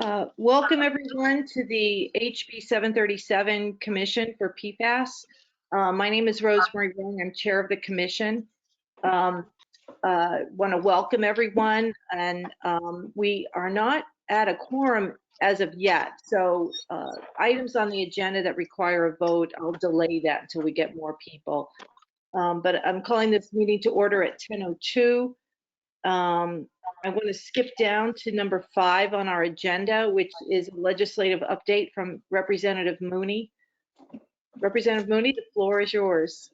Welcome everyone to the HB 737 Commission for PFAS. My name is Rosemary Wong. I'm chair of the commission. Want to welcome everyone, and we are not at a quorum as of yet. So items on the agenda that require a vote, I'll delay that until we get more people. But I'm calling this meeting to order at 10:02. I want to skip down to number 5 on our agenda, which is a legislative update from Representative Mooney. Representative Mooney, the floor is yours.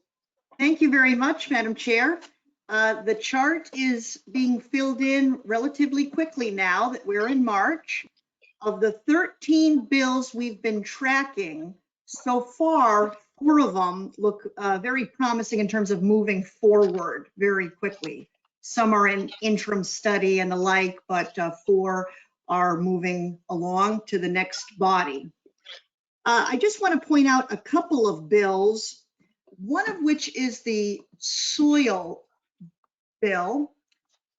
Thank you very much, Madam Chair. The chart is being filled in relatively quickly now that we're in March. Of the 13 bills we've been tracking, so far, 4 of them look very promising in terms of moving forward very quickly. Some are in interim study and the like, but 4 are moving along to the next body. I just want to point out a couple of bills, one of which is the soil bill.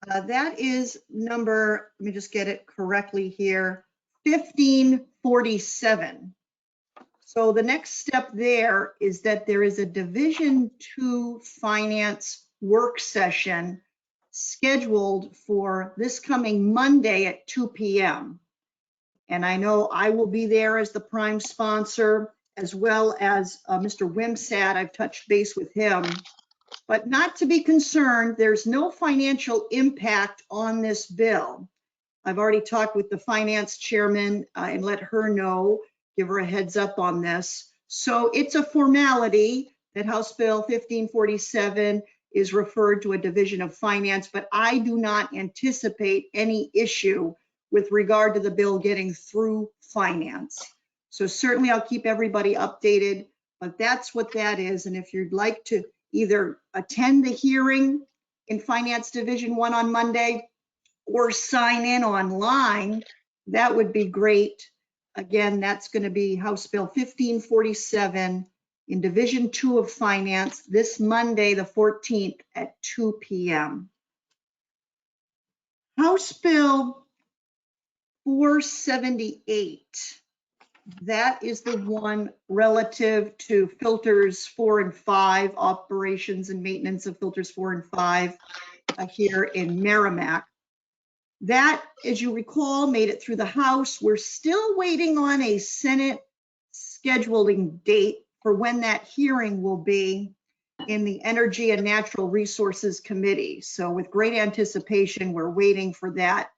That is number, let me just get it correctly here, 1547. So the next step there is that there is a Division 2 Finance work session scheduled for this coming Monday at 2 p.m. And I know I will be there as the prime sponsor, as well as Mr. Wimsat. I've touched base with him, but not to be concerned. There's no financial impact on this bill. I've already talked with the finance chairman and let her know, give her a heads up on this. So it's a formality that House Bill 1547 is referred to a division of finance, but I do not anticipate any issue with regard to the bill getting through finance. So certainly I'll keep everybody updated, but that's what that is. And if you'd like to either attend the hearing in Finance Division 1 on Monday or sign in online, that would be great. Again, that's going to be House Bill 1547 in Division 2 of Finance this Monday, the 14th at 2 p.m. House Bill 478, that is the one relative to filters 4 and 5, operations and maintenance of filters 4 and 5 here in Merrimack. That, as you recall, made it through the House. We're still waiting on a Senate scheduling date for when that hearing will be in the Energy and Natural Resources Committee. So with great anticipation, we're waiting for that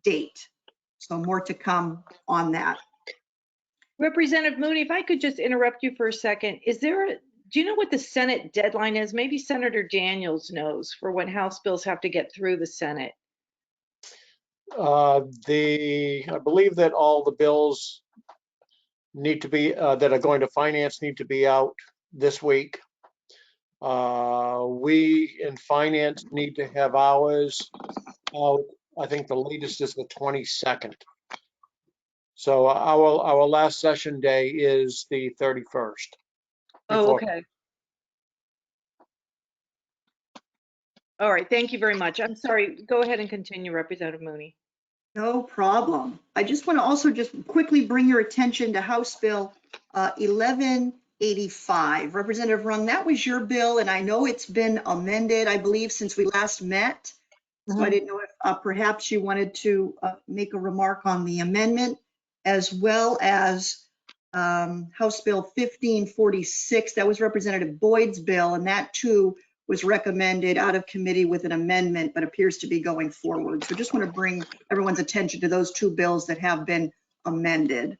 date. So more to come on that. Representative Mooney, if I could just interrupt you for a second, do you know what the Senate deadline is? Maybe Senator Daniels knows for when House bills have to get through the Senate. I believe that all the bills need to be that are going to finance need to be out this week. We in finance need to have ours out. I think the latest is the 22nd. So our last session day is the 31st. Oh, okay. All right, thank you very much. I'm sorry, go ahead and continue, Representative Mooney. No problem. I just want to also just quickly bring your attention to House Bill 1185. Representative Rung, that was your bill, and I know it's been amended, I believe, since we last met. So I didn't know if perhaps you wanted to make a remark on the amendment, as well as House Bill 1546. That was Representative Boyd's bill, and that too was recommended out of committee with an amendment, but appears to be going forward. So just want to bring everyone's attention to those 2 bills that have been amended.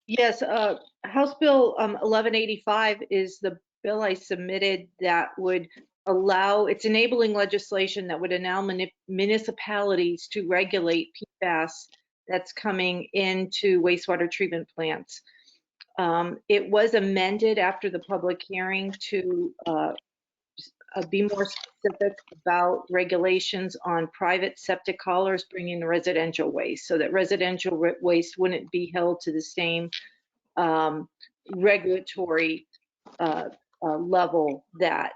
Yes, House Bill 1185 is the bill I submitted that would allow, it's enabling legislation that would allow municipalities to regulate PFAS that's coming into wastewater treatment plants. It was amended after the public hearing to be more specific about regulations on private septic haulers bringing the residential waste, so that residential waste wouldn't be held to the same regulatory level that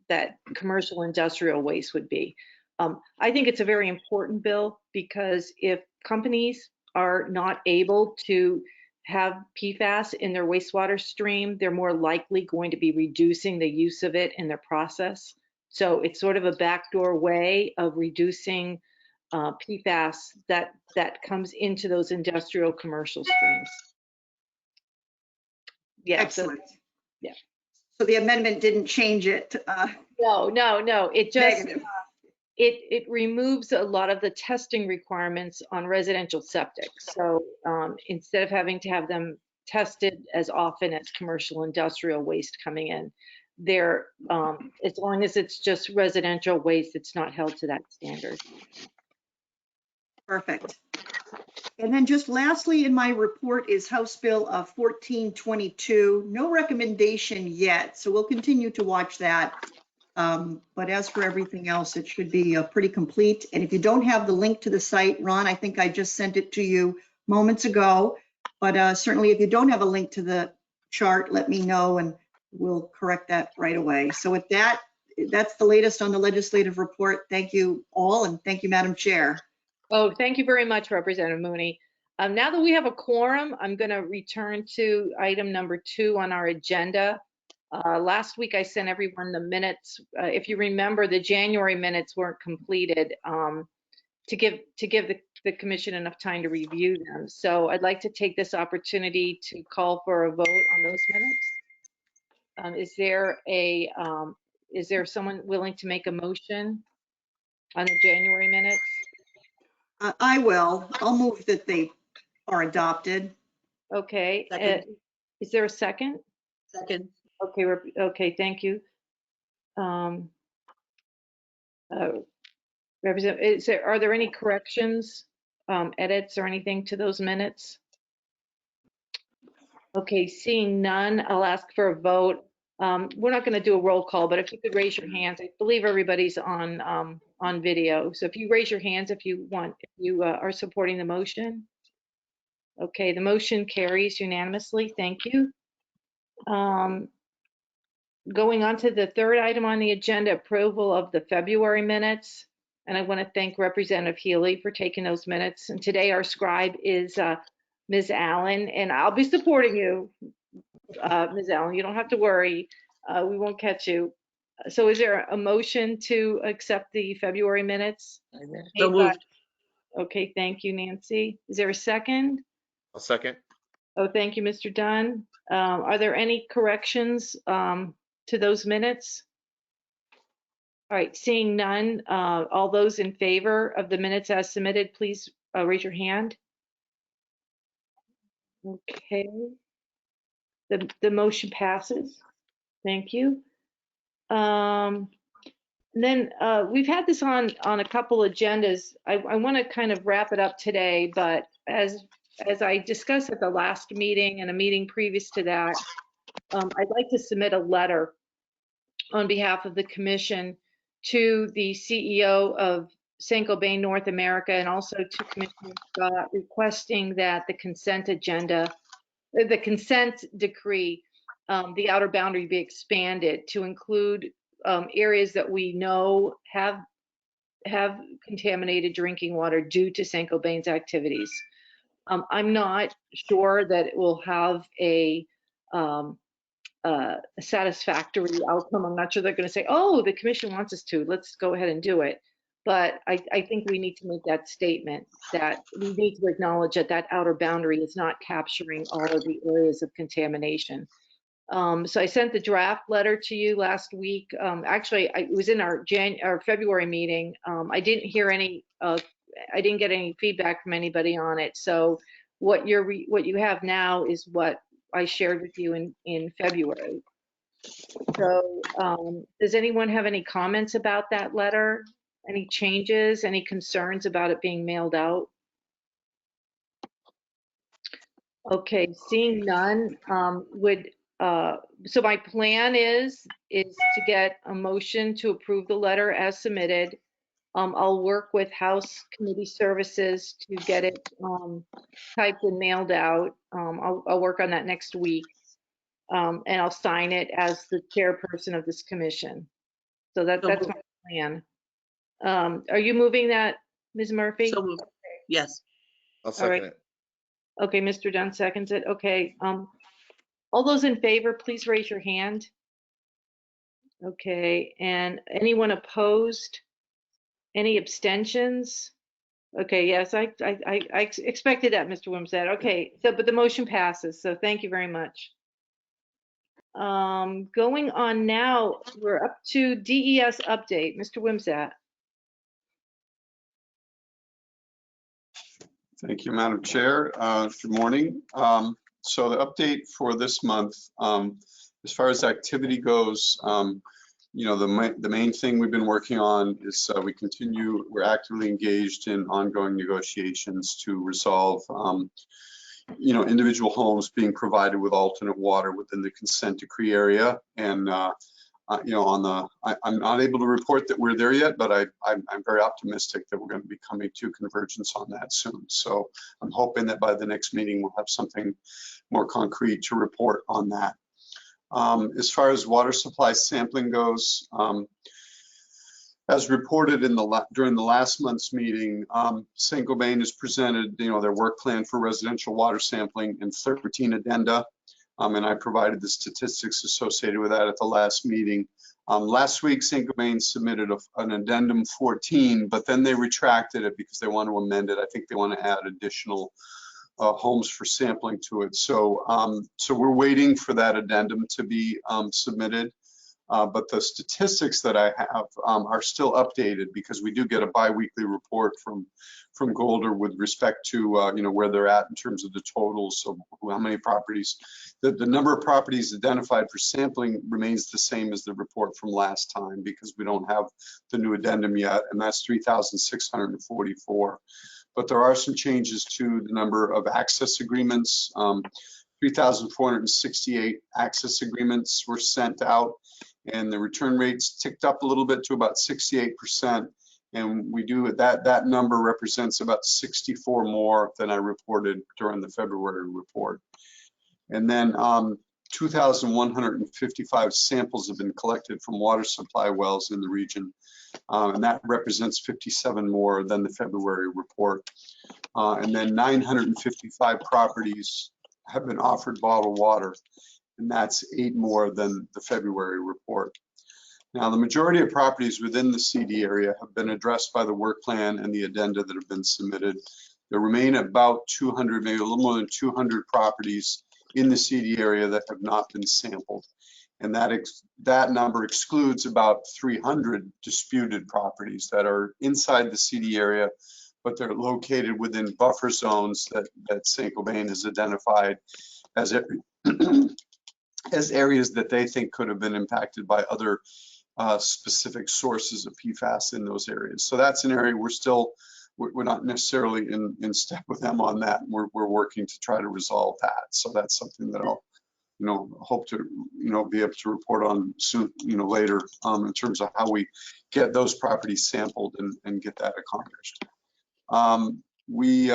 that commercial industrial waste would be. I think it's a very important bill because if companies are not able to have PFAS in their wastewater stream, they're more likely going to be reducing the use of it in their process. So it's sort of a backdoor way of reducing PFAS that comes into those industrial commercial streams. Yeah. Excellent. yeah. So the amendment didn't change it. No. It just Negative. it removes a lot of the testing requirements on residential septic. So instead of having to have them tested as often as commercial industrial waste coming in, they're as long as it's just residential waste, it's not held to that standard. Perfect. And then just lastly in my report is House Bill 1422. No recommendation yet, so we'll continue to watch that. But as for everything else, it should be pretty complete. And if you don't have the link to the site, Ron, I think I just sent it to you moments ago. But certainly if you don't have a link to the chart, let me know and we'll correct that right away. So with that, that's the latest on the legislative report. Thank you all, and thank you, Madam Chair. Oh, thank you very much, Representative Mooney. Now that we have a quorum, I'm going to return to item number 2 on our agenda. Last week, I sent everyone the minutes. If you remember, the January minutes weren't completed to give the commission enough time to review them. So I'd like to take this opportunity to call for a vote on those minutes. Is there someone willing to make a motion on the January minutes? I will. I'll move that they are adopted. Okay. Second. Is there a second? Second. Okay. Okay. Thank you. Are there any corrections, edits, or anything to those minutes? Okay, seeing none, I'll ask for a vote. We're not going to do a roll call, but if you could raise your hands, I believe everybody's on video. So if you raise your hands, if you are supporting the motion. Okay, the motion carries unanimously. Thank you. Going on to the third item on the agenda, approval of the February minutes. And I want to thank Representative Healy for taking those minutes. And today our scribe is Ms. Allen, and I'll be supporting you, Ms. Allen. You don't have to worry. We won't catch you. So is there a motion to accept the February minutes? So moved. Okay, thank you, Nancy. Is there a second? I'll second. Oh, thank you, Mr. Dunn. Are there any corrections to those minutes? All right, seeing none, all those in favor of the minutes as submitted, please raise your hand. Okay. The motion passes. Thank you. Then we've had this on a couple agendas. I want to kind of wrap it up today, but as I discussed at the last meeting and a meeting previous to that, I'd like to submit a letter on behalf of the commission to the CEO of Bane North America and also to Commissioner Scott, requesting that the consent decree, the outer boundary be expanded to include areas that we know have contaminated drinking water due to Bane's activities. I'm not sure that it will have a satisfactory outcome. I'm not sure they're going to say, oh, the commission wants us to, let's go ahead and do it. But I think we need to make that statement that we need to acknowledge that that outer boundary is not capturing all of the areas of contamination. So I sent the draft letter to you last week. Actually, it was in our February meeting. I didn't get any feedback from anybody on it. So what you have now is what I shared with you in February. So does anyone have any comments about that letter? Any changes, any concerns about it being mailed out? Okay, seeing none, so my plan is to get a motion to approve the letter as submitted. I'll work with House Committee Services to get it typed and mailed out. I'll work on that next week. And I'll sign it as the chairperson of this commission. So that's my plan. Are you moving that, Ms. Murphy? So moved. Yes. I'll All right. second it. Okay, Mr. Dunn seconds it. Okay. All those in favor, please raise your hand. Okay, and anyone opposed? Any abstentions? Okay, yes, I expected that, Mr. Wimsatt. Okay, so, but the motion passes, so thank you very much. Going on now, we're up to DES update. Mr. Wimsatt. Thank you, Madam Chair. Good morning. So the update for this month, as far as activity goes, you know, the main thing we've been working on is we're actively engaged in ongoing negotiations to resolve, you know, individual homes being provided with alternate water within the consent decree area. And, you know, I'm not able to report that we're there yet, but I'm very optimistic that we're going to be coming to convergence on that soon. So I'm hoping that by the next meeting, we'll have something more concrete to report on that. As far as water supply sampling goes, as reported during the last month's meeting, Bane has presented, you know, their work plan for residential water sampling in 13 addenda, and I provided the statistics associated with that at the last meeting. Last week, Bane submitted an addendum 14, but then they retracted it because they want to amend it. I think they want to add additional homes for sampling to it. So, so we're waiting for that addendum to be submitted. But the statistics that I have are still updated because we do get a biweekly report from Golder with respect to you know, where they're at in terms of the totals. So how many properties, the number of properties identified for sampling remains the same as the report from last time because we don't have the new addendum yet, and that's 3,644. But there are some changes to the number of access agreements. 3,468 access agreements were sent out, and the return rates ticked up a little bit to about 68%. And we do that number represents about 64 more than I reported during the February report. And then 2,155 samples have been collected from water supply wells in the region. And that represents 57 more than the February report. And then 955 properties have been offered bottled water, and that's 8 more than the February report. Now, the majority of properties within the CD area have been addressed by the work plan and the addenda that have been submitted. There remain about 200, maybe a little more than 200 properties in the CD area that have not been sampled. And that number excludes about 300 disputed properties that are inside the CD area, but they're located within buffer zones that Bane has identified as areas that they think could have been impacted by other specific sources of PFAS in those areas. So that's an area we're not necessarily in step with them on that. We're working to try to resolve that. So that's something that I'll, you know, hope to, you know, be able to report on soon, you know, later in terms of how we get those properties sampled and get that accomplished. We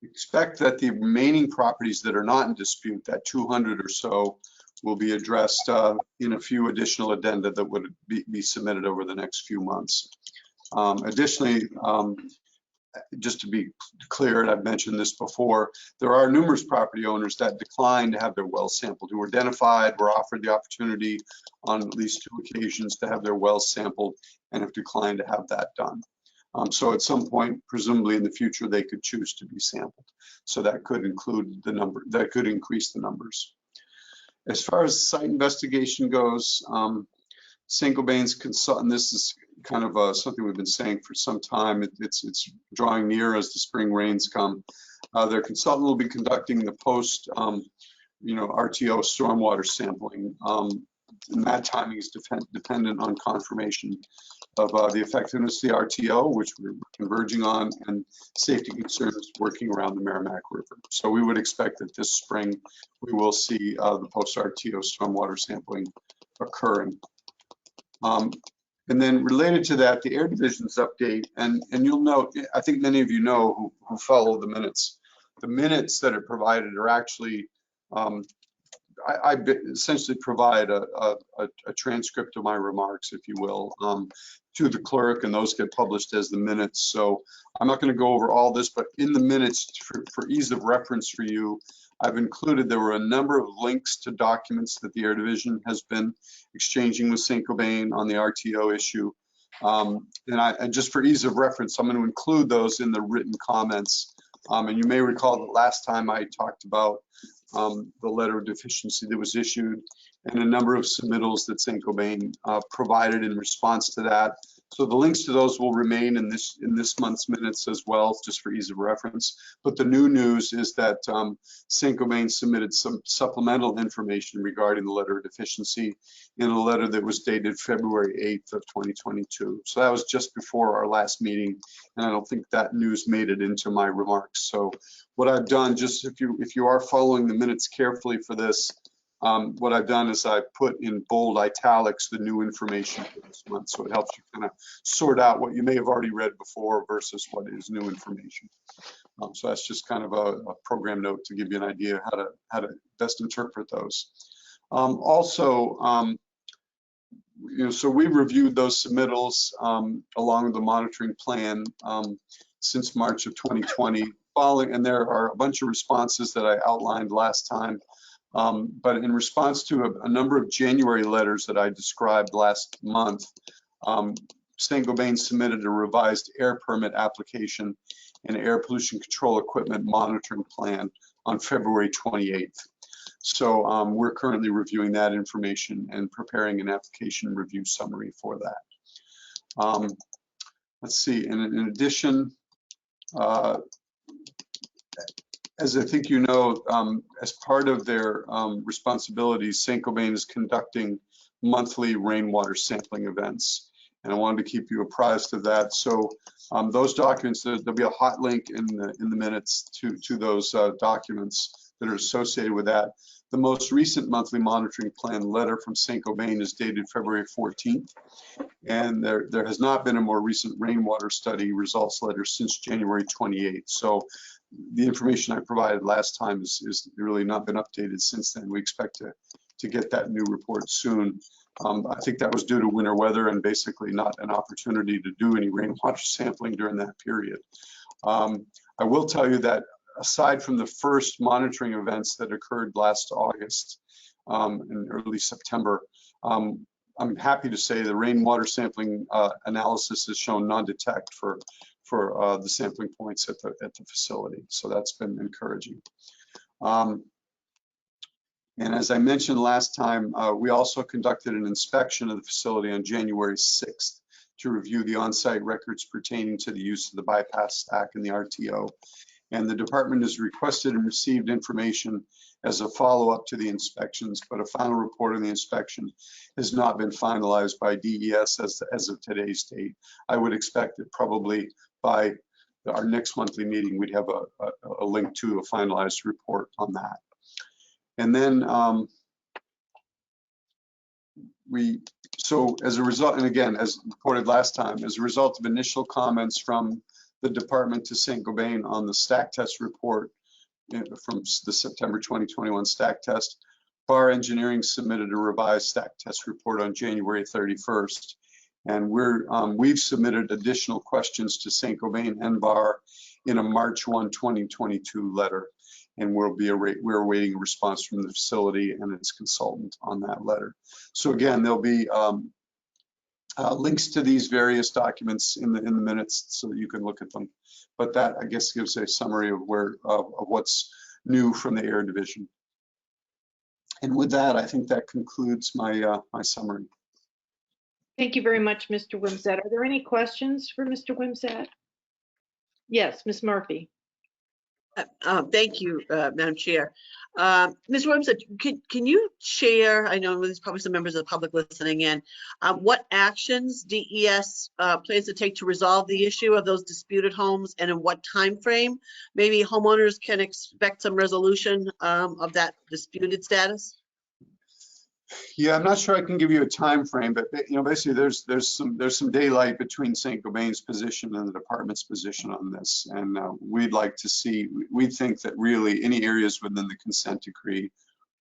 expect that the remaining properties that are not in dispute, that 200 or so, will be addressed in a few additional addenda that would be submitted over the next few months. Additionally, just to be clear, and I've mentioned this before, there are numerous property owners that declined to have their wells sampled, who were identified, were offered the opportunity on at least 2 occasions to have their wells sampled, and have declined to have that done. So at some point, presumably in the future, they could choose to be sampled. So that could include the number, that could increase the numbers. As far as site investigation goes, Bane's consultant, this is kind of something we've been saying for some time. It's drawing near as the spring rains come. Their consultant will be conducting the post, you know, RTO stormwater sampling. And that timing is dependent on confirmation of the effectiveness of the RTO, which we're converging on, and safety concerns working around the Merrimack River. So we would expect that this spring we will see the post-RTO stormwater sampling occurring. And then related to that, the Air Division's update, and you'll note, I think many of you know who follow the minutes that are provided are actually I essentially provide a transcript of my remarks, if you will, to the clerk, and those get published as the minutes. So I'm not going to go over all this, but in the minutes, for ease of reference for you, I've included, there were a number of links to documents that the Air Division has been exchanging with Saint-Gobain on the RTO issue. And just for ease of reference, I'm going to include those in the written comments. And you may recall that last time I talked about the letter of deficiency that was issued and a number of submittals that Saint-Gobain provided in response to that. So the links to those will remain in this month's minutes as well, just for ease of reference. But the new news is that Saint-Gobain submitted some supplemental information regarding the letter of deficiency in a letter that was dated February 8th of 2022. So that was just before our last meeting, and I don't think that news made it into my remarks. So what I've done, just if you are following the minutes carefully for this, what I've done is I put in bold italics the new information for this month, so it helps you kind of sort out what you may have already read before versus what is new information. So that's just kind of a program note to give you an idea how to best interpret those. Also, so we reviewed those submittals along with the monitoring plan since March of 2020. And there are a bunch of responses that I outlined last time. But in response to a number of January letters that I described last month, Saint-Gobain submitted a revised air permit application and air pollution control equipment monitoring plan on February 28th. So we're currently reviewing that information and preparing an application review summary for that. Let's see, and in addition, as I think you know, as part of their responsibilities, Saint-Gobain is conducting monthly rainwater sampling events. And I wanted to keep you apprised of that. So those documents, there'll be a hot link in the minutes to those documents that are associated with that. The most recent monthly monitoring plan letter from Saint-Gobain is dated February 14th. And there has not been a more recent rainwater study results letter since January 28th. So the information I provided last time is really not been updated since then. We expect to get that new report soon. I think that was due to winter weather and basically not an opportunity to do any rainwater sampling during that period. I will tell you that aside from the first monitoring events that occurred last August and early September, I'm happy to say the rainwater sampling analysis has shown non-detect for the sampling points at the facility. So that's been encouraging. And as I mentioned last time, we also conducted an inspection of the facility on January 6th to review the on-site records pertaining to the use of the bypass stack and the RTO. And the department has requested and received information as a follow-up to the inspections, but a final report on the inspection has not been finalized by DES as of today's date. I would expect that probably by our next monthly meeting, we'd have a link to a finalized report on that. And then so as a result, and again, as reported last time, as a result of initial comments from the department to Saint-Gobain on the stack test report from the September 2021 stack test, BAR Engineering submitted a revised stack test report on January 31st. And we've submitted additional questions to Saint-Gobain and BAR in a March 1, 2022 letter. And we're awaiting a response from the facility and its consultant on that letter. So again, there'll be links to these various documents in the minutes so that you can look at them. But that, I guess, gives a summary of what's new from the Air Division. And with that, I think that concludes my my summary. Thank you very much, Mr. Wimsett. Are there any questions for Mr. Wimsett? Yes, Ms. Murphy. Thank you, Madam Chair. Ms. Wimsett, can you share, I know there's probably some members of the public listening in, what actions DES plans to take to resolve the issue of those disputed homes and in what time frame? Maybe homeowners can expect some resolution of that disputed status? Yeah, I'm not sure I can give you a time frame, but basically there's some daylight between Saint-Gobain's position and the department's position on this, and we think that really any areas within the consent decree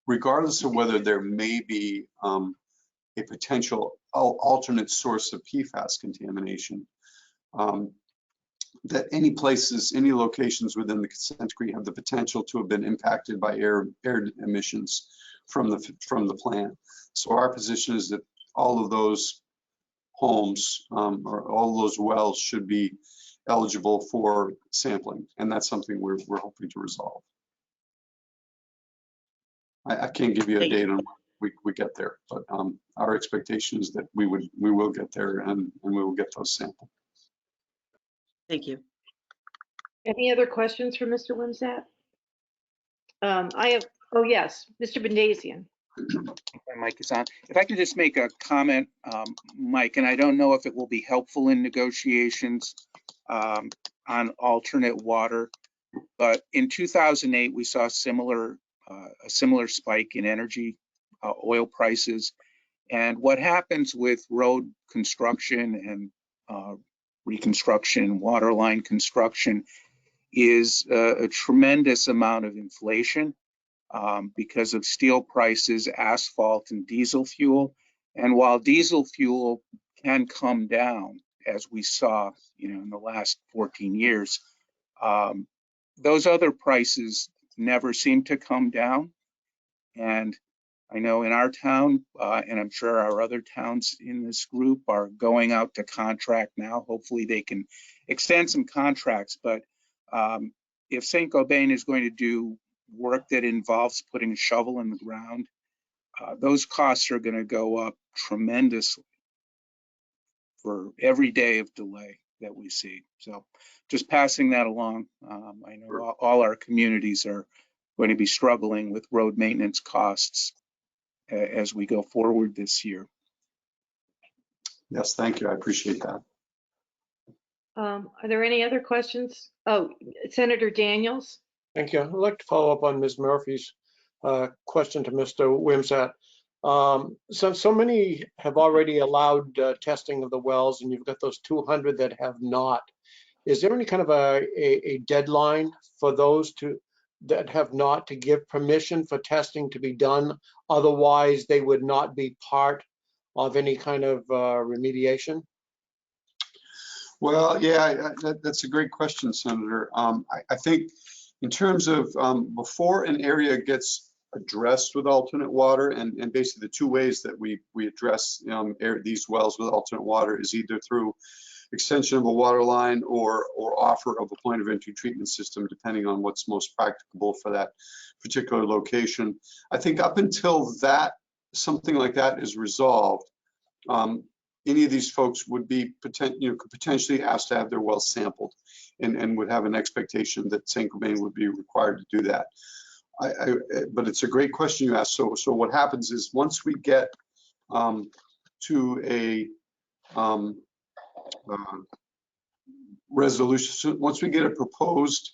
regardless of whether there may be a potential alternate source of PFAS contamination, that any places, any locations within the consent decree have the potential to have been impacted by air emissions from the plant. So our position is that all of those homes or all of those wells should be eligible for sampling, and that's something we're hoping to resolve. I can't give you a date on when we get there, but our expectation is that we will get there and we will get those sampled. Thank you. Any other questions for Mr. Wimsatt? Oh yes, Mr. Bendazian. My mic is on. If I could just make a comment, Mike, and I don't know if it will be helpful in negotiations on alternate water, but in 2008 we saw a similar spike in energy oil prices, and what happens with road construction and reconstruction, water line construction, is a tremendous amount of inflation. Because of steel prices, asphalt, and diesel fuel. And while diesel fuel can come down, as we saw, in the last 14 years, those other prices never seem to come down. And I know in our town, and I'm sure our other towns in this group are going out to contract now. Hopefully they can extend some contracts, but if St. Gobain is going to do work that involves putting a shovel in the ground, those costs are going to go up tremendously for every day of delay that we see. So just passing that along. I know all our communities are going to be struggling with road maintenance costs as we go forward this year. Yes, thank you. I appreciate that. Are there any other questions? Oh, Senator Daniels. Thank you. I'd like to follow up on Ms. Murphy's question to Mr. Wimsatt. So many have already allowed testing of the wells, and you've got those 200 that have not. Is there any kind of a deadline for those that have not to give permission for testing to be done? Otherwise, they would not be part of any kind of remediation? Well, yeah, that's a great question, Senator. I think in terms of before an area gets addressed with alternate water, and basically the two ways that we address these wells with alternate water is either through extension of a water line or offer of a point of entry treatment system, depending on what's most practicable for that particular location. I think up until something like that is resolved, any of these folks would be could potentially asked to have their wells sampled, and would have an expectation that St. Gobain would be required to do that. But it's a great question you asked. So what happens is once we get to a resolution, once we get a proposed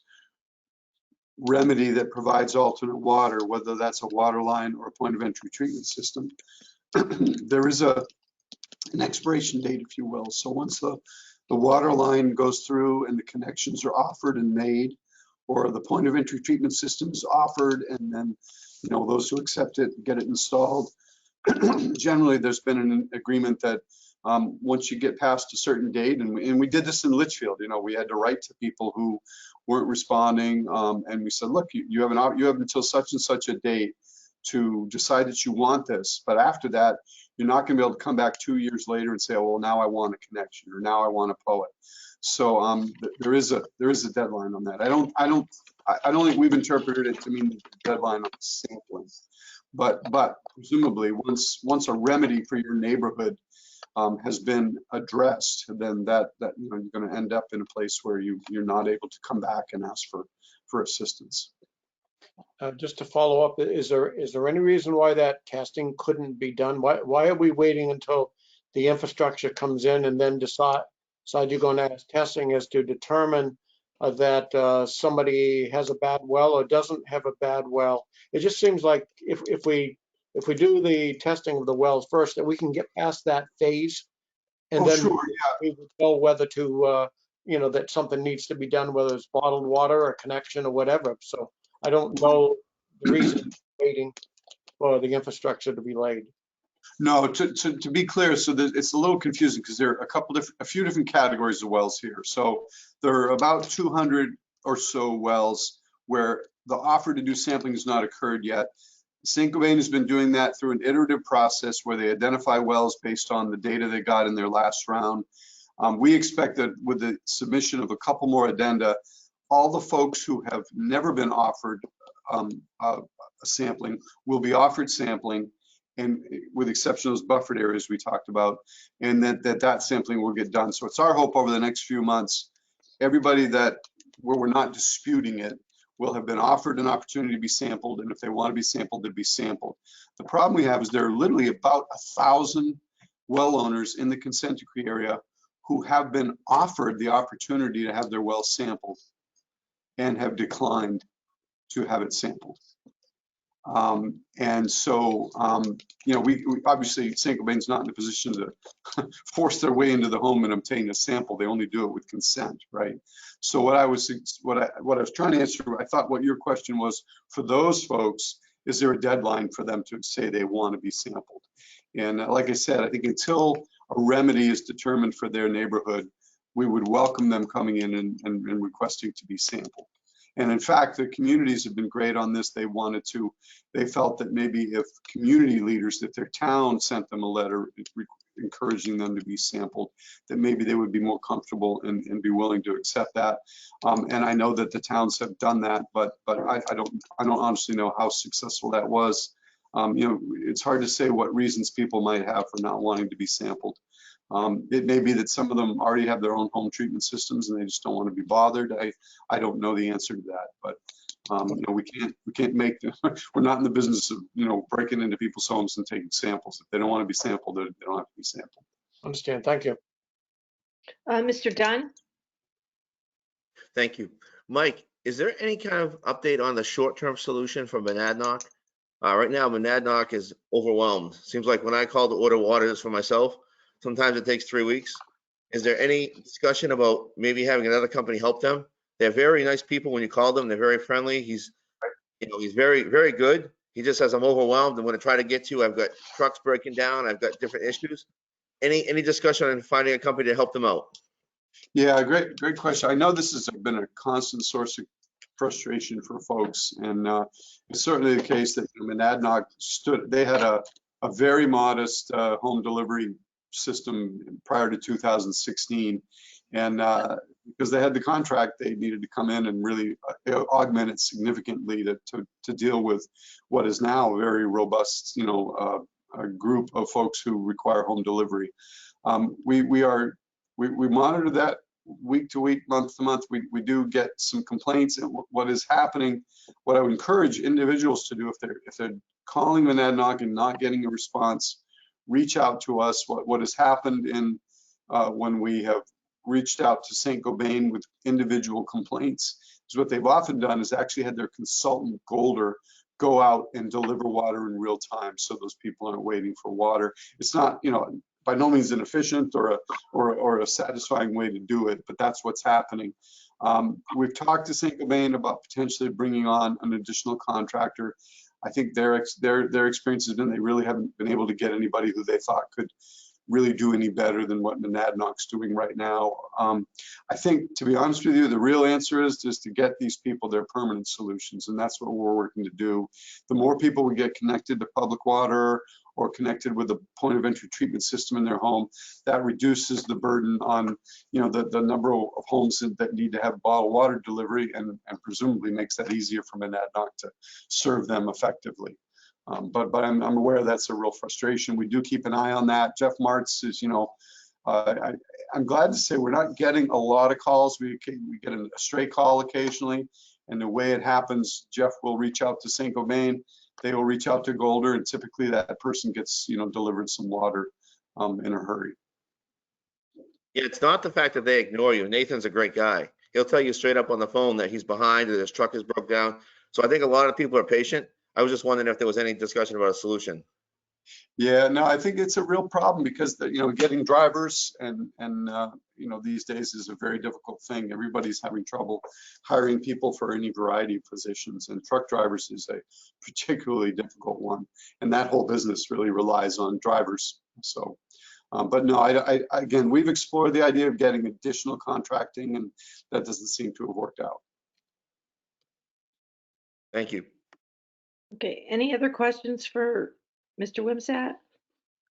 remedy that provides alternate water, whether that's a water line or a point of entry treatment system, there is an expiration date, if you will. So once the water line goes through and the connections are offered and made, or the point of entry treatment system is offered, and then those who accept it get it installed, generally there's been an agreement that once you get past a certain date, and we did this in Litchfield, we had to write to people who weren't responding, and we said, look, you have until such and such a date to decide that you want this, but after that, you're not going to be able to come back 2 years later and say, oh, well, now I want a connection, or now I want a POET. So there is a deadline on that. I don't think we've interpreted it to mean the deadline on sampling, but presumably once a remedy for your neighborhood has been addressed, then that you're going to end up in a place where you're not able to come back and ask for assistance. Just to follow up, is there any reason why that testing couldn't be done? Why are we waiting until the infrastructure comes in and then decide you're going to ask testing as to determine that somebody has a bad well or doesn't have a bad well? It just seems like if we do the testing of the wells first, that we can get past that phase, and then sure, we would know whether to that something needs to be done, whether it's bottled water or connection or whatever. So I don't know the reason for waiting. for the infrastructure to be laid? No, to be clear, so that it's a little confusing because there are a few different categories of wells here. So there are about 200 or so wells where the offer to do sampling has not occurred yet. Saint-Gobain has been doing that through an iterative process where they identify wells based on the data they got in their last round. We expect that with the submission of a couple more addenda, all the folks who have never been offered a sampling will be offered sampling, and with exception of those buffered areas we talked about, and that sampling will get done. So it's our hope over the next few months, everybody where we're not disputing it will have been offered an opportunity to be sampled, and if they want to be sampled, they'd be sampled. The problem we have is there are literally about 1,000 well owners in the consent decree area who have been offered the opportunity to have their well sampled and have declined to have it sampled. And so, we obviously, Saint-Gobain's not in a position to force their way into the home and obtain a sample. They only do it with consent, right? So what I was trying to answer, I thought what your question was, for those folks, is there a deadline for them to say they want to be sampled? And like I said, I think until a remedy is determined for their neighborhood, we would welcome them coming in and requesting to be sampled. And in fact, the communities have been great on this. They felt that maybe if community leaders, if their town sent them a letter encouraging them to be sampled, that maybe they would be more comfortable and be willing to accept that. And I know that the towns have done that, but I don't honestly know how successful that was. It's hard to say what reasons people might have for not wanting to be sampled. It may be that some of them already have their own home treatment systems and they just don't want to be bothered. I don't know the answer to that, but we can't make we're not in the business of breaking into people's homes and taking samples. If they don't want to be sampled, they don't have to be sampled. Understand. Thank you. Mr. Dunn? Thank you. Mike, is there any kind of update on the short-term solution for Monadnock? Right now, Monadnock is overwhelmed. Seems like when I call to order water just for myself, sometimes it takes 3 weeks. Is there any discussion about maybe having another company help them? They're very nice people when you call them. They're very friendly. He's very, very good. He just says, I'm overwhelmed. I'm going to try to get you. I've got trucks breaking down. I've got different issues. Any discussion on finding a company to help them out? Yeah, great question. I know this has been a constant source of frustration for folks, and it's certainly the case that Monadnock they had a very modest home delivery system prior to 2016, and because they had the contract, they needed to come in and really augment it significantly to deal with what is now a very robust, a group of folks who require home delivery. We monitor that week to week, month to month. We do get some complaints, and what is happening, what I would encourage individuals to do if they're calling Monadnock and not getting a response, reach out to us. What has happened when we have reached out to Saint-Gobain with individual complaints is what they've often done is actually had their consultant Golder go out and deliver water in real time, so those people aren't waiting for water. It's not, by no means inefficient or a satisfying way to do it, but that's what's happening. We've talked to Saint-Gobain about potentially bringing on an additional contractor. I think their experience has been they really haven't been able to get anybody who they thought could really do any better than what Monadnock's doing right now. I think, to be honest with you, the real answer is just to get these people their permanent solutions, and that's what we're working to do. The more people we get connected to public water or connected with a point of entry treatment system in their home, that reduces the burden on the number of homes that need to have bottled water delivery, and presumably makes that easier for Monadnock to serve them effectively. But I'm aware that's a real frustration. We do keep an eye on that. Jeff Martz is, I'm glad to say we're not getting a lot of calls. We get a stray call occasionally, and the way it happens, Jeff will reach out to Saint-Gobain. They will reach out to Golder, and typically that person gets, delivered some water in a hurry. Yeah, it's not the fact that they ignore you. Nathan's a great guy. He'll tell you straight up on the phone that he's behind, that his truck is broke down. So I think a lot of people are patient. I was just wondering if there was any discussion about a solution. Yeah, no, I think it's a real problem because getting drivers and these days is a very difficult thing. Everybody's having trouble hiring people for any variety of positions, and truck drivers is a particularly difficult one. And that whole business really relies on drivers. So, but no, again, we've explored the idea of getting additional contracting, and that doesn't seem to have worked out. Thank you. Okay, any other questions for Mr. Wimsatt?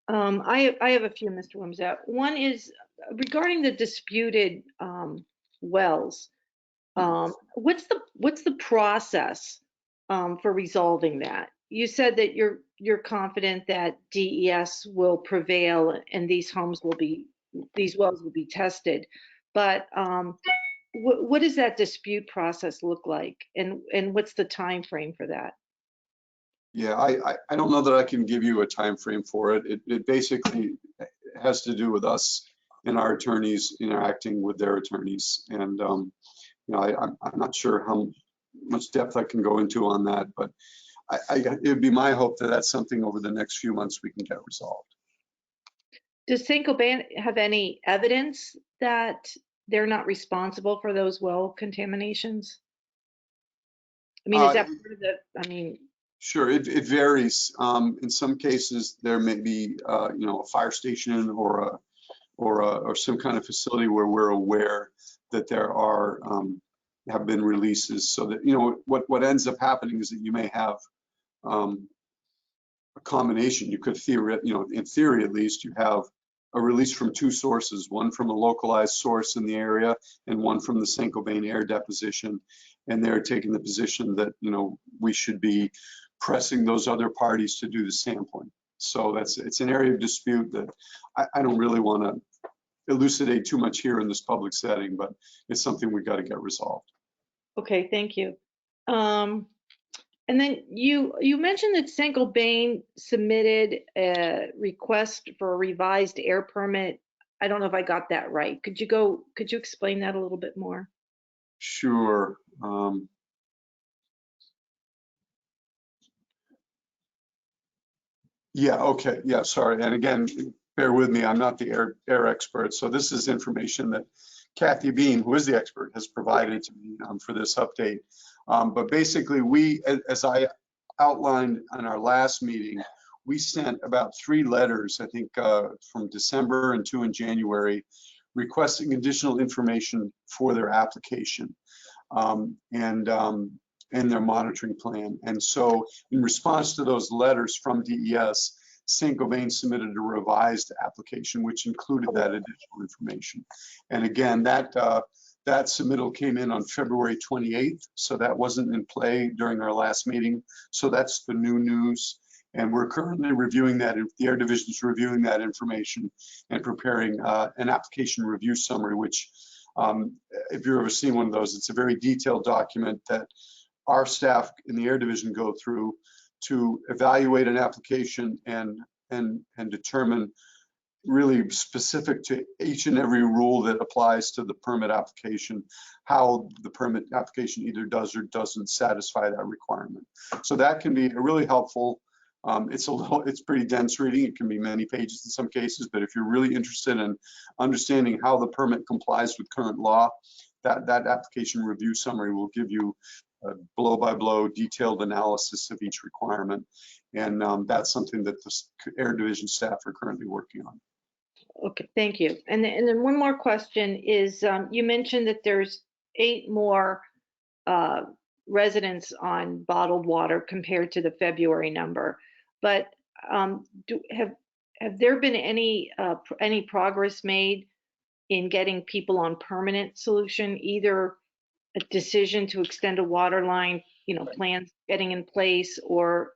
I have a few, Mr. Wimsatt. One is regarding the disputed wells. What's the process for resolving that? You said that you're confident that DES will prevail and these wells will be tested, but what does that dispute process look like, and what's the time frame for that? Yeah, I don't know that I can give you a time frame for it. It basically has to do with us and our attorneys interacting with their attorneys. And, I'm not sure how much depth I can go into on that, but it would be my hope that that's something over the next few months we can get resolved. Does Saint-Gobain have any evidence that they're not responsible for those well contaminations? I mean, is that part of the, Sure, it varies. In some cases, there may be, a fire station or some kind of facility where we're aware that there have been releases. So that what ends up happening is that you may have a combination. You could in theory at least, you have a release from two sources, one from a localized source in the area and one from the Saint-Gobain air deposition. And they're taking the position that we should be pressing those other parties to do the sampling. So it's an area of dispute that I don't really want to elucidate too much here in this public setting, but it's something we've got to get resolved. okay, thank you. And then you mentioned that Saint-Gobain submitted a request for a revised air permit. I don't know if I got that right. Could you explain that a little bit more? Sure. Yeah, okay. Yeah, sorry. And again, bear with me. I'm not the air expert. So this is information that Kathy Bean, who is the expert, has provided to me for this update. But basically, as I outlined on our last meeting, we sent about 3 letters, I think, from December and 2 in January, requesting additional information for their application and their monitoring plan. And so in response to those letters from DES, Saint-Gobain submitted a revised application, which included that additional information. And again, that submittal came in on February 28th. So that wasn't in play during our last meeting. So that's the new news. And we're currently reviewing that. The Air Division is reviewing that information and preparing an application review summary, which if you've ever seen one of those, it's a very detailed document that our staff in the Air Division go through to evaluate an application and determine really specific to each and every rule that applies to the permit application, how the permit application either does or doesn't satisfy that requirement. So that can be really helpful. It's pretty dense reading. It can be many pages in some cases, but if you're really interested in understanding how the permit complies with current law, that application review summary will give you a blow-by-blow detailed analysis of each requirement. And that's something that the Air Division staff are currently working on. Okay, thank you. And then one more question is, you mentioned that there's 8 more residents on bottled water compared to the February number. But have there been any progress made in getting people on permanent solution, either a decision to extend a water line, plans getting in place, or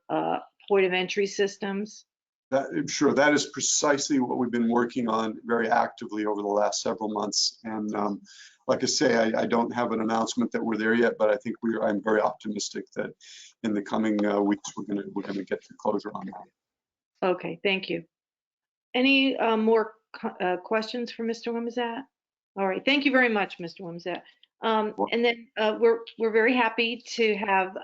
point of entry systems? Sure, that is precisely what we've been working on very actively over the last several months. And like I say, I don't have an announcement that we're there yet, but I think I'm very optimistic that in the coming weeks we're gonna get to closure on that. Okay, thank you. Any more questions for Mr. Wimsatt? All right, thank you very much, Mr. Wimsatt. And then we're very happy to have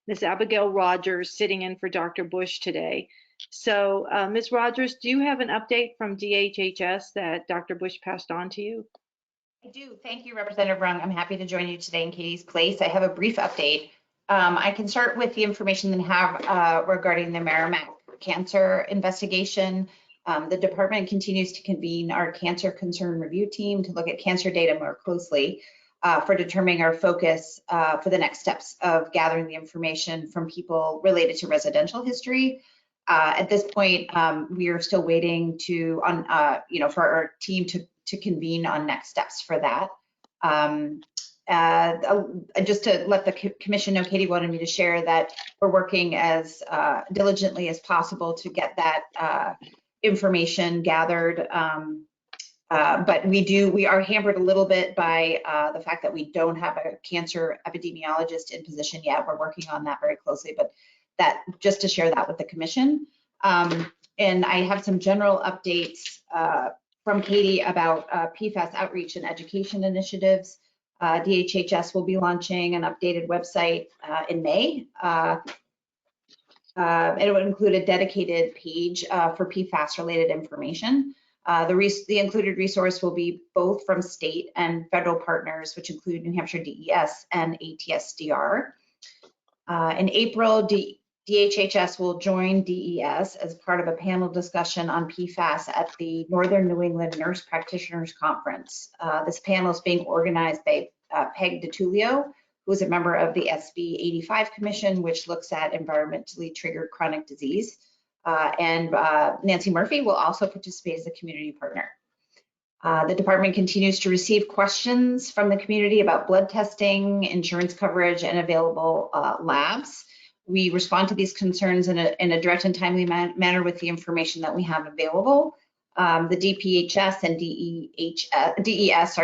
Ms. Abigail Rogers sitting in for Dr. Bush today. So Ms. Rogers, do you have an update from DHHS that Dr. Bush passed on to you? I do. Thank you, Representative Rung. I'm happy to join you today in Katie's place. I have a brief update. I can start with the information that I have regarding the Merrimack cancer investigation. The department continues to convene our cancer concern review team to look at cancer data more closely for determining our focus for the next steps of gathering the information from people related to residential history. At this point, we are still waiting to, for our team to convene on next steps for that. Just to let the commission know, Katie wanted me to share that we're working as diligently as possible to get that information gathered. But we are hampered a little bit by the fact that we don't have a cancer epidemiologist in position yet. We're working on that very closely, but that just to share that with the commission. And I have some general updates from Katie about PFAS outreach and education initiatives. DHHS will be launching an updated website in May. It will include a dedicated page for PFAS related information. The included resource will be both from state and federal partners, which include New Hampshire DES and ATSDR. In April, DHHS will join DES as part of a panel discussion on PFAS at the Northern New England Nurse Practitioners Conference. This panel is being organized by Peg DiTullio, who is a member of the SB 85 Commission, which looks at environmentally triggered chronic disease. And Nancy Murphy will also participate as a community partner. The department continues to receive questions from the community about blood testing, insurance coverage, and available labs. We respond to these concerns in a direct and timely manner with the information that we have available. The DPHS and DES,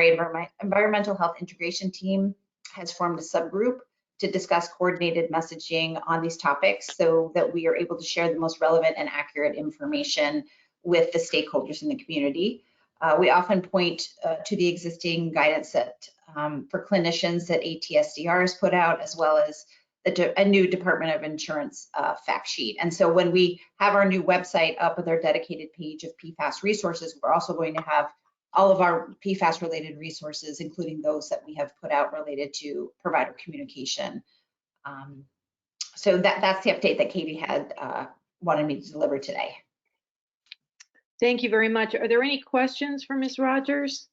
Environmental Health Integration Team, has formed a subgroup to discuss coordinated messaging on these topics so that we are able to share the most relevant and accurate information with the stakeholders in the community. We often point to the existing guidance that for clinicians that ATSDR has put out, as well as a new Department of Insurance fact sheet. And so when we have our new website up with our dedicated page of PFAS resources, we're also going to have all of our PFAS related resources, including those that we have put out related to provider communication. So that's the update that Katie had wanted me to deliver today. Thank you very much. Are there any questions for Ms. Rogers?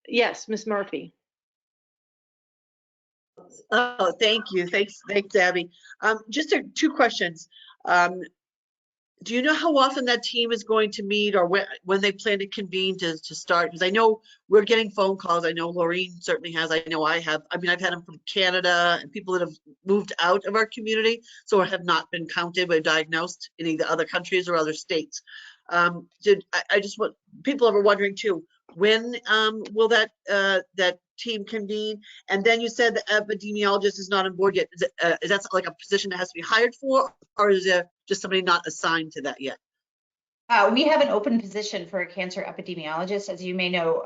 Yes, Ms. Murphy. Oh, thank you. Thanks, Abby. Just two questions. Do you know how often that team is going to meet, or when they plan to convene to start? Because I know we're getting phone calls. I know Laureen certainly has. I know I have. I mean, I've had them from Canada and people that have moved out of our community, so have not been counted or diagnosed in either other countries or other states. I just want people are wondering too, when will that team convene? And then you said the epidemiologist is not on board yet. Is that like a position that has to be hired for, or is there just somebody not assigned to that yet? We have an open position for a cancer epidemiologist. As you may know,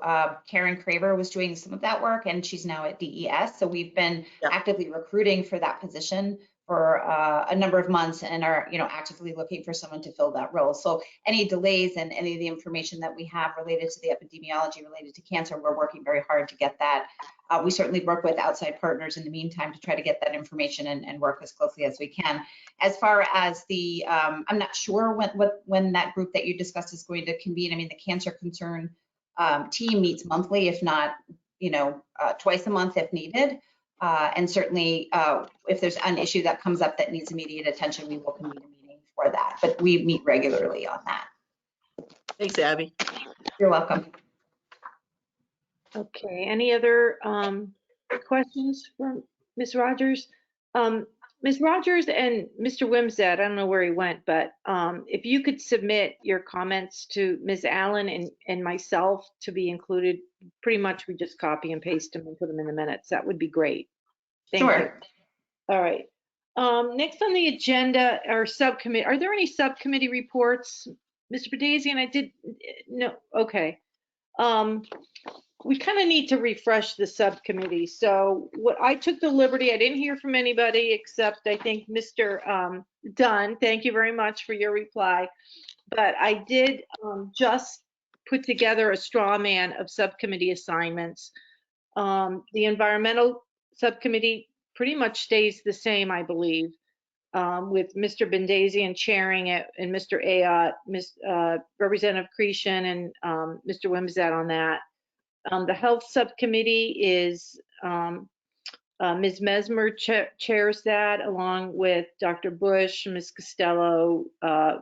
Karen Craver was doing some of that work, and she's now at DES. So we've been actively recruiting for that position for a number of months, and are actively looking for someone to fill that role. So any delays and any of the information that we have related to the epidemiology related to cancer, we're working very hard to get that. We certainly work with outside partners in the meantime to try to get that information and work as closely as we can. As far as the, I'm not sure when that group that you discussed is going to convene. I mean, the cancer concern team meets monthly, if not, twice a month if needed. And certainly, if there's an issue that comes up that needs immediate attention, we will convene a meeting for that. But we meet regularly on that. Thanks, Abby. You're welcome. Okay, any other questions from Ms. Rogers? Ms. Rogers and Mr. Wimsatt, I don't know where he went, but if you could submit your comments to Ms. Allen and myself to be included, pretty much we just copy and paste them and put them in the minutes. That would be great. Thank you. All right. Next on the agenda are subcommittee. Are there any subcommittee reports? Mr. Badazian, I did, no, okay. We kind of need to refresh the subcommittee. So what I took the liberty, I didn't hear from anybody except I think Mr. Dunn. Thank you very much for your reply. But I did just put together a straw man of subcommittee assignments. The environmental subcommittee pretty much stays the same, I believe, with Mr. Bendazian chairing it and Mr. Ayotte, Representative Cretion, and Mr. Wimsatt on that. The health subcommittee is Ms. Mesmer chairs that, along with Dr. Bush, Ms. Costello,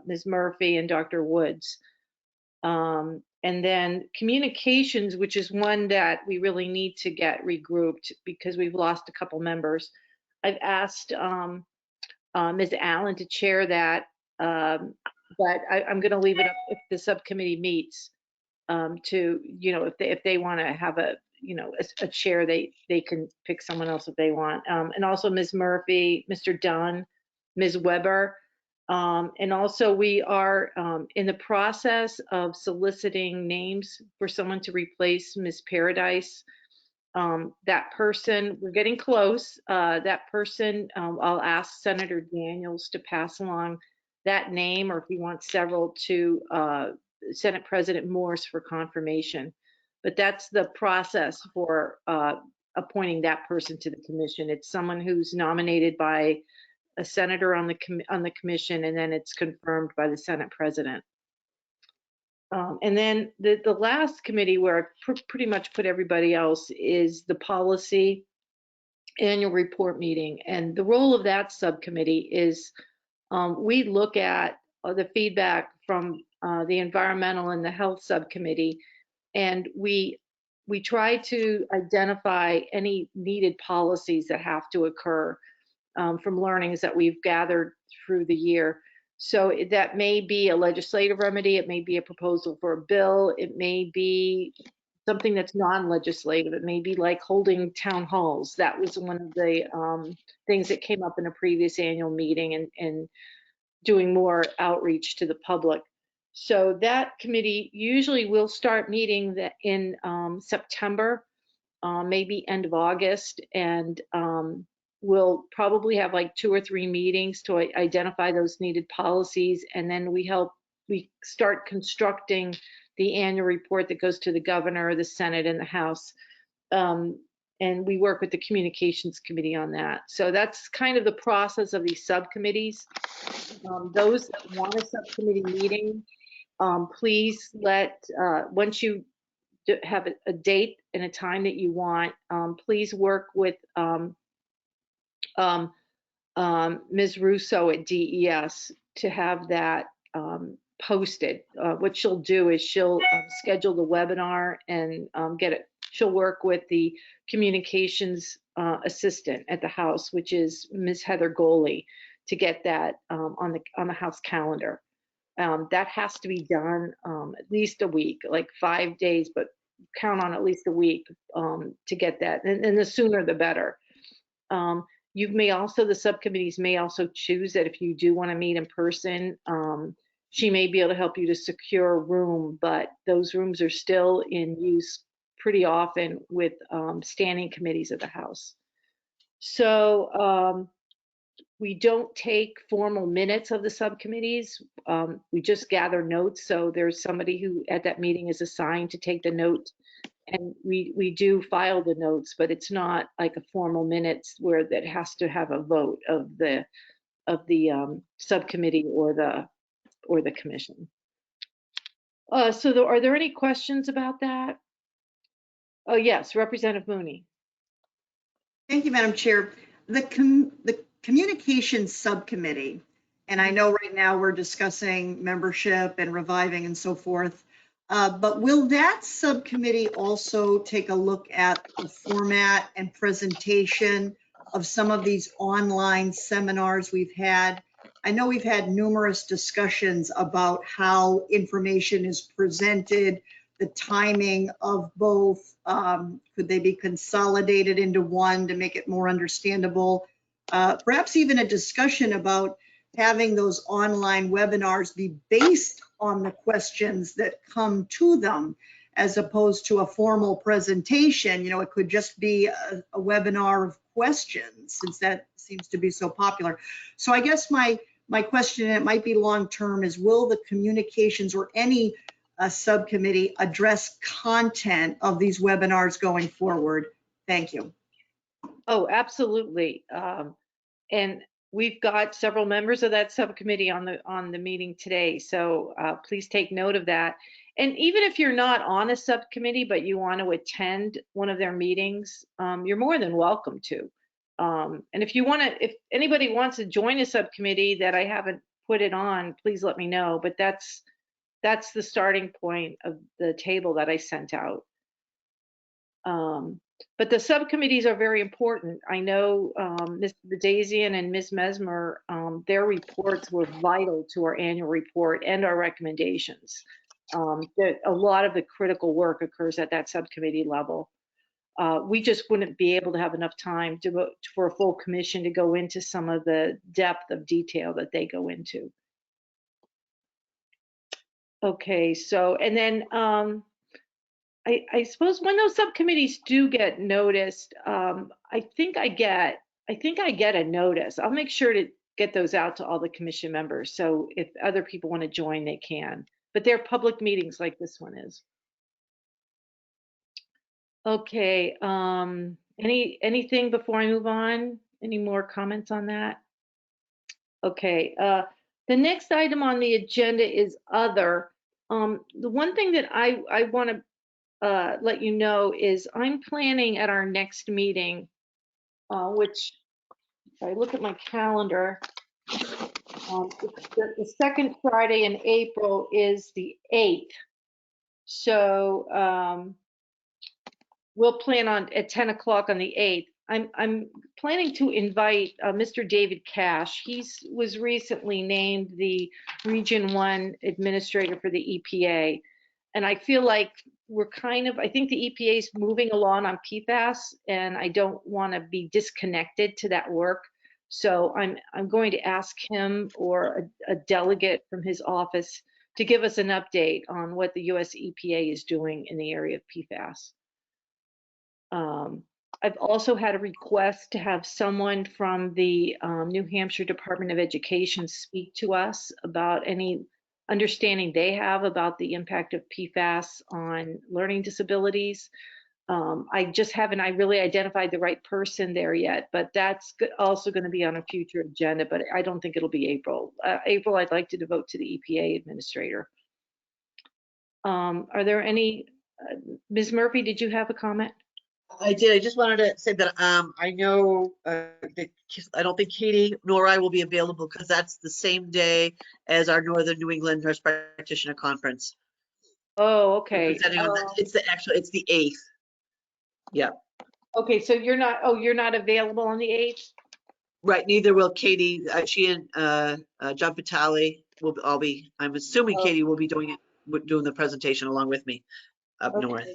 Ms. Murphy, and Dr. Woods. And then communications, which is one that we really need to get regrouped because we've lost a couple members. I've asked Ms. Allen to chair that, but I'm going to leave it up if the subcommittee meets to, if they want to have a chair, they can pick someone else if they want. And also Ms. Murphy, Mr. Dunn, Ms. Weber. And also we are in the process of soliciting names for someone to replace Ms. Paradise. That person, we're getting close. That person, I'll ask Senator Daniels to pass along that name, or if he wants several, to Senate President Morse for confirmation. But that's the process for appointing that person to the commission. It's someone who's nominated by a senator on the commission, and then it's confirmed by the Senate President. And then the last committee where I pretty much put everybody else is the policy annual report meeting. And the role of that subcommittee is we look at the feedback from the environmental and the health subcommittee, and we try to identify any needed policies that have to occur from learnings that we've gathered through the year. So that may be a legislative remedy, it may be a proposal for a bill, it may be something that's non-legislative, it may be like holding town halls. That was one of the things that came up in a previous annual meeting, and doing more outreach to the public. So that committee usually will start meeting in September, maybe end of August, and we'll probably have like 2 or 3 meetings to identify those needed policies, and then we start constructing the annual report that goes to the governor, the Senate, and the House. And we work with the communications committee on that. So that's kind of the process of these subcommittees. Those that want a subcommittee meeting, please once you have a date and a time that you want, please work with Ms. Russo at DES to have that posted. What she'll do is she'll schedule the webinar and she'll work with the communications assistant at the House, which is Ms. Heather Goley, to get that on the House calendar. That has to be done at least a week, like 5 days, but count on at least a week to get that, and the sooner the better. The subcommittees may also choose that if you do want to meet in person, she may be able to help you to secure a room, but those rooms are still in use pretty often with standing committees of the House. So we don't take formal minutes of the subcommittees. We just gather notes. So there's somebody who at that meeting is assigned to take the notes, and we do file the notes, but it's not like a formal minutes where that has to have a vote of the subcommittee or the commission. So are there any questions about that? Oh yes, Representative Mooney. Thank you, Madam Chair. The Communications Subcommittee, and I know right now we're discussing membership and reviving and so forth, but will that subcommittee also take a look at the format and presentation of some of these online seminars we've had? I know we've had numerous discussions about how information is presented, the timing of both. Could they be consolidated into one to make it more understandable? Perhaps even a discussion about having those online webinars be based on the questions that come to them, as opposed to a formal presentation. You know, it could just be a webinar of questions, since that seems to be so popular. So I guess my question, and it might be long-term, is will the communications or any subcommittee address content of these webinars going forward? Thank you. Oh, absolutely. And we've got several members of that subcommittee on the meeting today, so please take note of that. And even if you're not on a subcommittee, but you want to attend one of their meetings, you're more than welcome to. And if anybody wants to join a subcommittee that I haven't put it on, please let me know. But that's the starting point of the table that I sent out. But the subcommittees are very important. I know Ms. Badazian and Ms. Mesmer, their reports were vital to our annual report and our recommendations. That a lot of the critical work occurs at that subcommittee level. We just wouldn't be able to have enough time for a full commission to go into some of the depth of detail that they go into. Okay, so, and then I suppose when those subcommittees do get noticed, I think I get a notice. I'll make sure to get those out to all the commission members. So if other people want to join, they can. But they're public meetings like this one is. Okay. Anything before I move on? Any more comments on that? Okay. The next item on the agenda is other. The one thing that I want to let you know is I'm planning at our next meeting, which if I look at my calendar, the second Friday in April is the 8th. So we'll plan on at 10 o'clock on the 8th. I'm planning to invite Mr. David Cash. He was recently named the Region 1 Administrator for the EPA. And I feel like I think the EPA is moving along on PFAS, and I don't want to be disconnected to that work. So I'm going to ask him or a delegate from his office to give us an update on what the US EPA is doing in the area of PFAS. I've also had a request to have someone from the New Hampshire Department of Education speak to us about any understanding they have about the impact of PFAS on learning disabilities. I just haven't really identified the right person there yet, but that's also going to be on a future agenda, but I don't think it'll be April. April, I'd like to devote to the EPA administrator. Are there any, Ms. Murphy, did you have a comment? I did. I just wanted to say that I know that I don't think Katie nor I will be available because that's the same day as our Northern New England Nurse Practitioner Conference. Oh, okay. It's the 8th. Yeah. Okay, so you're not available on the 8th? Right. Neither will Katie. She and John Vitale will all be. I'm assuming Katie will be doing the presentation along with me up north.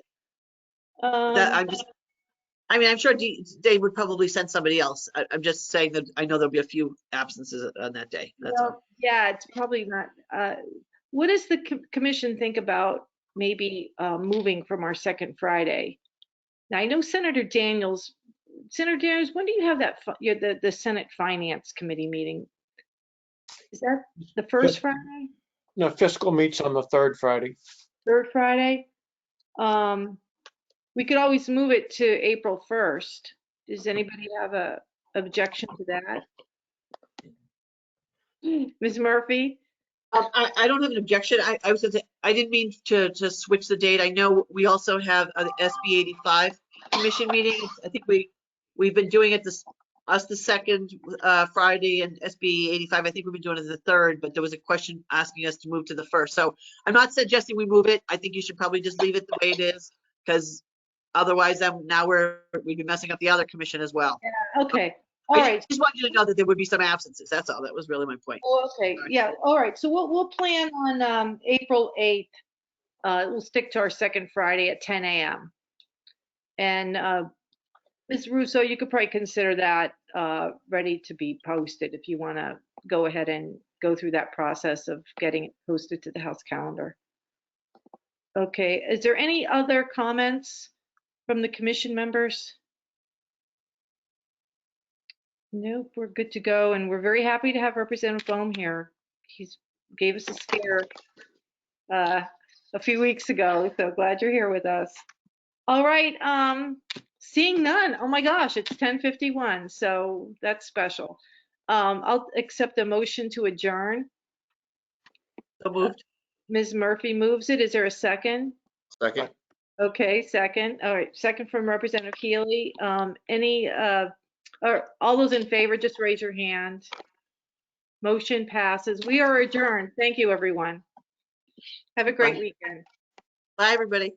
I'm sure Dave would probably send somebody else. I'm just saying that I know there'll be a few absences on that day. That's all. Yeah, it's probably not. What does the commission think about maybe moving from our second Friday? Now, I know Senator Daniels, when do you have that, the Senate Finance Committee meeting? Is that the first Friday? No, fiscal meets on the third Friday. Third Friday? We could always move it to April 1st. Does anybody have a objection to that? Ms. Murphy? I don't have an objection. I was going to say, I didn't mean to switch the date. I know we also have an SB 85 commission meeting. I think we've been doing it the second Friday, and SB 85, I think we've been doing it the third, but there was a question asking us to move to the first. So I'm not suggesting we move it. I think you should probably just leave it the way it is, because otherwise we'd be messing up the other commission as well. Yeah, okay. All right. I just wanted you to know that there would be some absences. That's all. That was really my point. Oh, okay. Yeah. All right. So we'll plan on April 8th. We'll stick to our second Friday at 10 a.m. And Ms. Russo, you could probably consider that ready to be posted if you want to go ahead and go through that process of getting it posted to the House calendar. Okay. Is there any other comments from the commission members? Nope, we're good to go, and we're very happy to have Representative Bohm here. He's gave us a scare. a few weeks ago, so glad you're here with us. All right, seeing none. Oh my gosh, it's 10:51, so that's special. I'll accept a motion to adjourn. So moved. Ms. Murphy moves it. Is there a second? Second. Okay, second. All right, second from Representative Healy. Or all those in favor, just raise your hand. Motion passes. We are adjourned. Thank you, everyone. Have a great weekend. Bye, everybody.